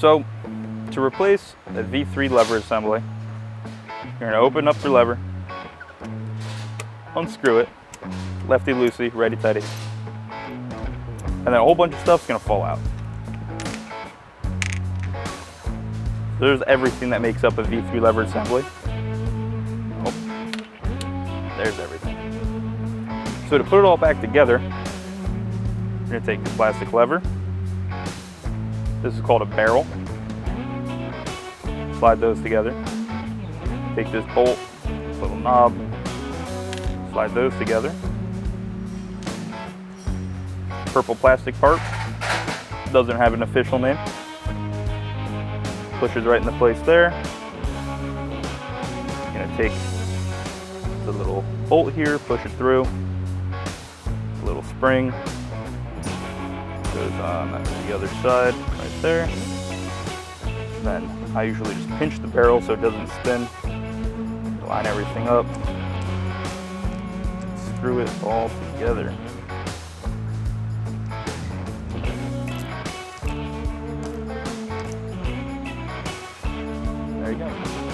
So to replace the V3 lever assembly, you're going to open up your lever, unscrew it, lefty-loosey, righty-tighty, and then a whole bunch of stuff's going to fall out. So there's everything that makes up a V3 lever assembly. Oh, there's everything. So to put it all back together, you're going to take your plastic lever. This is called a barrel. Slide those together. Take this bolt, this little knob, slide those together. Purple plastic part, doesn't have an official name. Pushes right into place there. You're gonna take the little bolt here, push it through. A little spring goes on the other side, right there. Then I usually just pinch the barrel so it doesn't spin. Line everything up. Screw it all together. There you go.